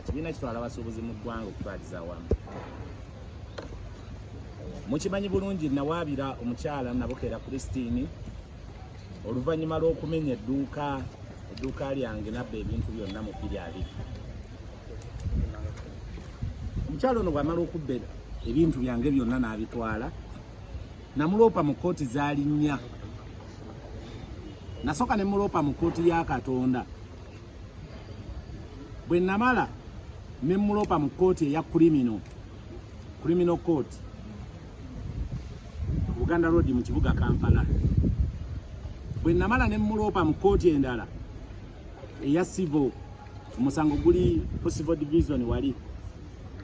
kibiina kitwala abasuubuzi mu ggwanga okutwaliza awamu. Mukimanyi bulungi nawaabira omukyala Nabukera Christine oluvannyuma lw'okumenya edduuka lyange nabba ebintu byonna mu 2 omukyala ono bw'amala okubba ebintu byange byonna n'abitwala namuloopa mu kkooti zaali 4 nasooka ne muloopa mu kkooti ya Katonda bwe namala ne muloopa mu kkooti eya criminal court Uganda Road mu kibuga Kampala bwe namala ne muloopa mu kkooti endala eya civil omusango guli civil division wali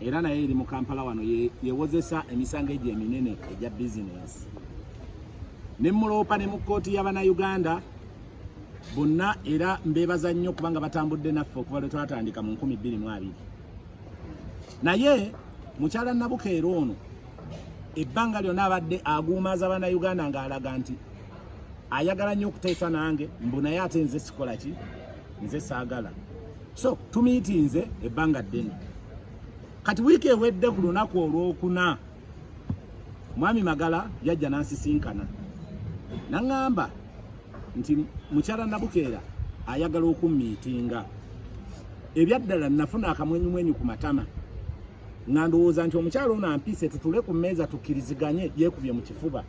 era naye eri mu Kampala wano yewozesa emisango egyo eminene egya business ne muloopa ne mu kkooti y'Abannayuganda bonna era mbeebaza nnyo kubanga batambudde naffe okuva lwe twatandika mu 2022 naye mukyala Nabukera ono ebbanga lyonna abadde aguumaza Abannayuganda ng'alaga nti ayagala nnyo okuteesa nange mbu naye ate nze sikola ki nze saagala so tumiitinze ebbanga ddene kati wiiki ewedde ku lunaku olwokuna mwami Magala yajja n'ansisinkana naŋŋamba nti mukyala Nabukera ayagala okummiitinga ebyaddala nafuna akamwenyumwenyu ku matama nga ndowooza nti omukyala ono ampise tutule ku mmeeza tukkiriziganye yeekubye mu kifuba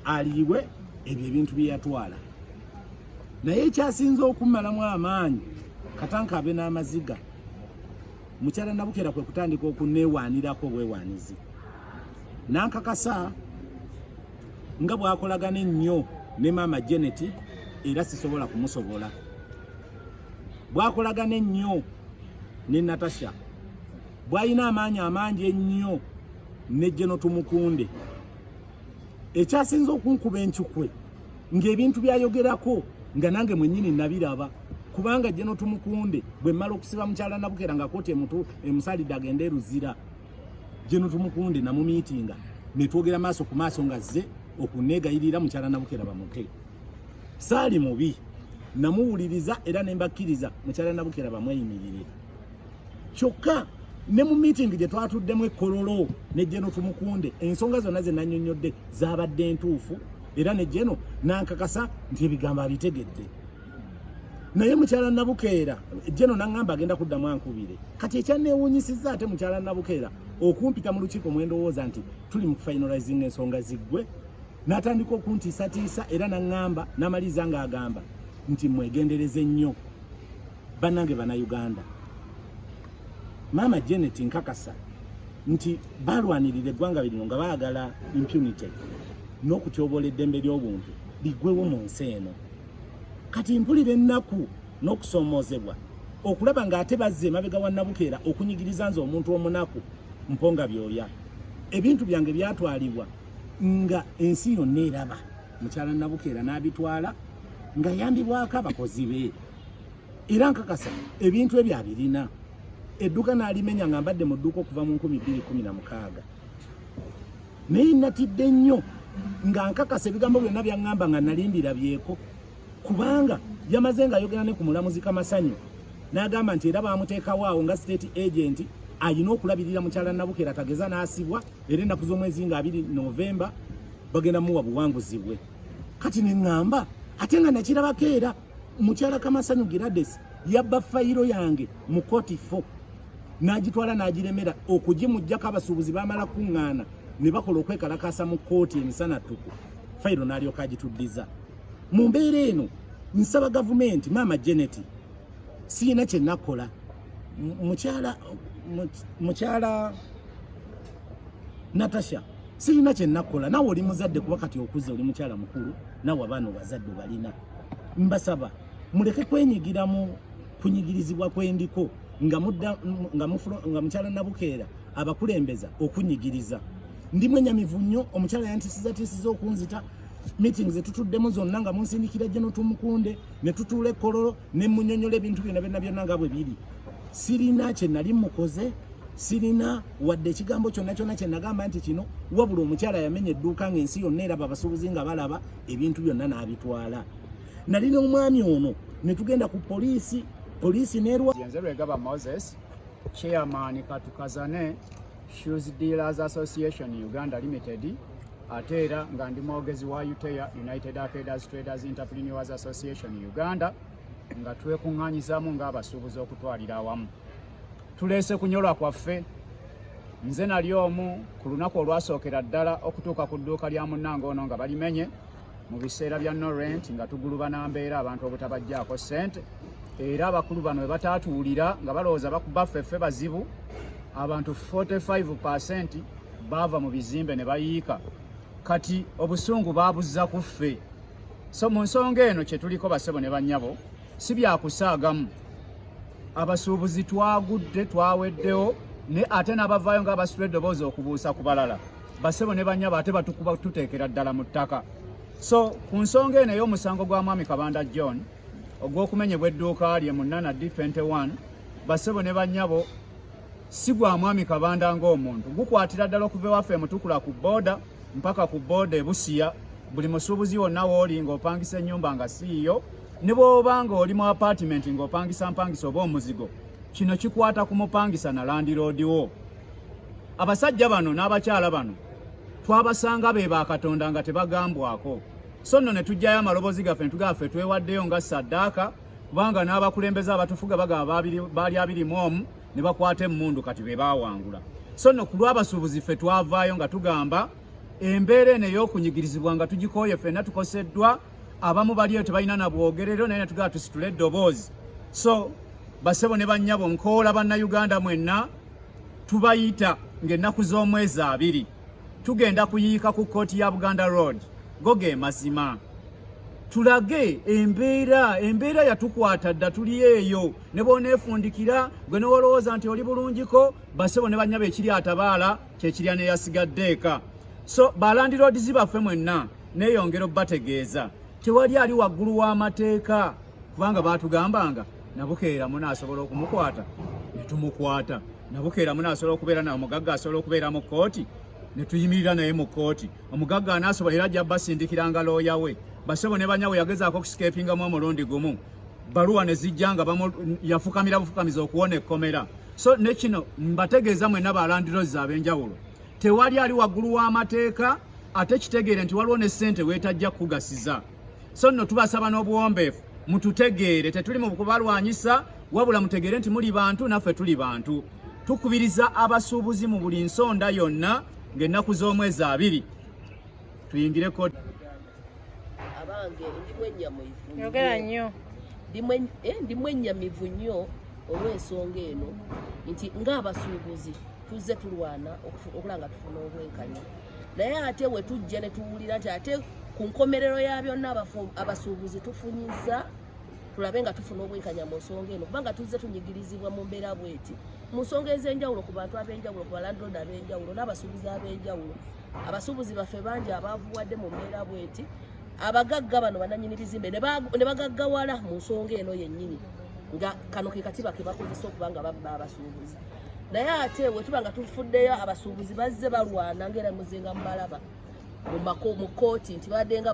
aliibwe ebyo ebintu bye yatwala naye ekyasinze okummalamu amaanyi katankabe n'amaziga mukyala Nabukera kwe kutandika okunneewaanirako obwewaanizi nankakasa nga bw'akolagana ennyo ne maama Janet era sisobola kumusobola bw'akolagana ennyo ne Natasha bw'alina amaanyi amangi ennyo ne Jeno Tumukunde ekyasinze okunkuba enkukwe ng'ebintu byayogerako nga nange mwennyini nabiraba kubanga Jeno Tumukunde bwe mmala okusiba mukyala Nabukera nga kooti emusalidde agende eruzira Jeno Tumukunde namumiitinga ne twogera maaso ku maaso nga zze okunneegayirira mukyala Nabukera bamuke saali mubi namuwuliriza era ne mbakkiriza mukyala Nabukera bamweyimirire kyokka ne mu meeting gye twatuddemu ekkololo ne Jeno Tumukunde ensonga zonna ze nannyonnyodde zaabadde entuufu era ne Jeno nankakasa nti ebigambo abitegedde naye mukyala Nabukera Jeno naŋŋamba agenda kuddamu ankubire kati ekyanneewuunyisizza ate mukyala Nabukera okumpita mu lukiiko mwendowooza nti tuli mu kufinalizing ensonga ziggwe n'atandika okuntiisatiisa era naŋŋamba n'amaliza ng'agamba nti mwegendereze nnyo bannange Bannayuganda maama Janet nkakasa nti balwanirira eggwanga lino nga baagala impunity n'okutyoboola eddembe ly'obuntu liggwewo mu nsi eno kati mpulira ennaku n'okusoomoozebwa okulaba ng'ate bazze emabega wa Nabukera okunyigiriza nze omuntu omunaku mponga byoya ebintu byange byatwalibwa nga ensi yonna eraba mukyala Nabukera n'abitwala nga yambibwako abakozi be era nkakasa ebintu ebyo abirina edduuka n'alimenya nga mbadde mu dduuka okuva mu 2016 naye natidde nnyo nga nkakasa ebigambo byonna byaŋŋamba nga nalindira byeko kubanga yamaze ng'ayogera ne ku mulamuzi Kamasanyu n'agamba nti era baamuteekawo awo nga state agent alina okulabirira mukyala Nabukera atageza n'asibwa era ennaku z'omwezi nga 2 Novemba bagenda muwa buwanguzi bwe kati ne ŋŋamba ate nga nakirabako era mukyala Kamasanyu Gladys yabba fayiro yange mu kooti 4 n'agitwala n'agiremera okugimuggyako abasuubuzi baamala kuŋŋaana ne bakola okwekalakaasa mu kkooti emisana ttuku fayiro n'alyoka agituddiza mu mbeera eno nsaba gavumenti maama Janet siina kye nakola mukyala Natasha siina kye nakola nawe oli muzadde kuba kati okuze oli mukyala mukulu nawe abaana bazadde balina mbasaba muleke kwenyigira mu kunyigirizibwa kwendiko nga mukyala Nabukera abakulembeza okunyigiriza ndi mwenyamivu nnyo omukyala yantisiza okunzita meetings etutuddemu zonna nga munsindikira Jeno Tumukunde ne tutuula ekkololo ne munyonyola ebintu byonna nga bwe biri sirina kye nali mukoze sirina wadde ekigambo kyonna kye nagamba nti kino wabula omukyala yamenya edduuka ng'ensi yonna eraba abasuubuzi nga balaba ebintu byonna n'abitwala nali n'omwami ono ne tugenda ku poliisi n'erwa Nze Lwegaba Moses Chairman Katukazane Shoes Dealers Association Uganda Limited, ate era nga ndi mwogezi wa UTEA, United Arcaders Traders Entrepreneurs Association Uganda, nga twekuŋŋaanyizaamu ng'abasuubuzi okutwalira awamu. Tuleese kunyolwa kwaffe. Nze nali omu ku lunaku olwasookera ddala okutuuka ku dduuka lya munnange ono nga balimenye mu biseera bya no rent, nga tugulubana mbeera abantu obutabajjaako ssente, era abakulu bano bwe bataatuwulira nga balowooza baffeffe bazibu, abantu 45% baava mu bizimbe ne bayiika. Kati obusungu baabuzza ku ffe. So mu nsonga eno kye tuliko bassebo ne bannyabo, si byakusaagamu. Abasuubuzi twagudde, twaweddewo, ne ate n'abavaayo ng'abasitula eddoboozi okubuusa ku balala. Bassebo ne bannyabo ate batukuba tuteekera ddala mu ttaka. So ku nsonga eno ey'omusango gwa Mwami Kabanda John ogw'okumenyebwa edduuka lye mu Nana D21, bassebo ne bannyabo, si gwa Mwami Kabanda ng'omuntu, gukwatira ddala okuva ewaffe Mutukula ku booda mpaka ku booda e Busia. Buli musuubuzi wonna w'oli ng'opangisa ennyumba nga siiyo, ne bw'oba ng'oli mu apartment ng'opangisa mpangisa oba omuzigo, kino kikwata ku mupangisa na landiroodi wo. Abasajja bano n'abakyala bano twabasanga be bakatonda nga tebagambwako. So nno ne tujjayo amaloboozi gaffe ne tugamba ffe twewaddeyo nga saddaaka, kubanga n'abakulembeze abatufuga bagamba baali 21 ne bakwata emmundu kati be baawangula. So nno ku lw'abasuubuzi ffe twavaayo nga tugamba embeera eno ey'okunyigirizibwa nga tugikooye ffenna tukoseddwa, abamu baliyo tebalina na bwogerero, naye ne tugamba tusitule eddoboozi. So bassebo ne bannyabo, nkoola bannayuganda mwenna, tubayita ng'ennaku z'omwezi 2 tugenda kuyiika ku kkooti ya Buganda Road, go ge mazima. Tulage embeera yatukwata dda, tuli eyo, ne bw'oneefundikira gwe newolowooza nti oli bulungiko, bassebo ne bannyabo ekiri atabaala kyekirya ne yasigadde eka. So balandiroodi baffe mwenna neeyongera obbategeeza, tewali ali waggulu w'amateeka, kubanga baatugambanga nabukeera munaasobola okumukwata ne tumukwata, nabukeera munaasobola okubeera naye omugagga asobola okubeera mu kkooti ne tuyimirira naye mu kkooti. Omugagga anaasobola era ajja basindikiranga looya we. Bassebo ne bannyabo yagezaako okusikeepingamu omulundi gumu, baluwa ne zijja nga yafukamira bufukamiza okuwona ekkomera. So ne kino mbategeeza mwenna balandirozi ab'enjawulo, tewali ali waggulu w'amateeka, ate kitegeere nti waliwo ne ssente weetajja kugasiza. So nno tubasaba n'obuwombeefu mututegeere, tetuli mu kubalwanyisa, wabula mutegeere nti muli bantu naffe tuli bantu. Tukubiriza abasuubuzi mu buli nsonda yonna ng'ennaku z'omwezi 2 tuyingireko. Abange yogera nnyo ndi mwennyamivu nnyo olw'ensonga eno nti ng'abasuubuzi tuzze tulwana okulanga tufuna obwenkanya, naye ate we tujja ne tuwulira nti ate ku nkomerero ya byonna abasuubuzi tufunyiza tulabe nga tufuna obwenkanya mu nsonga eno, kubanga tuzze tunyigirizibwa mu mbeera bweti mu nsonga ez'enjawulo, ku bantu ab'enjawulo, ku balandiroodi ab'enjawulo n'abasuubuzi ab'enjawulo. Abasuubuzi baffe bangi abaavuwadde mu mbeera bweti, abagagga bano bananyini bizimbe ne bagaggawala mu nsonga eno yennyini, nga kano ke katiba ke bakozesa okuba nga babba abasuubuzi. Naye ate we tuba nga tufuddeyo abasuubuzi bazze balwana ng'era muzenga mu balaba mu kkooti nti badde nga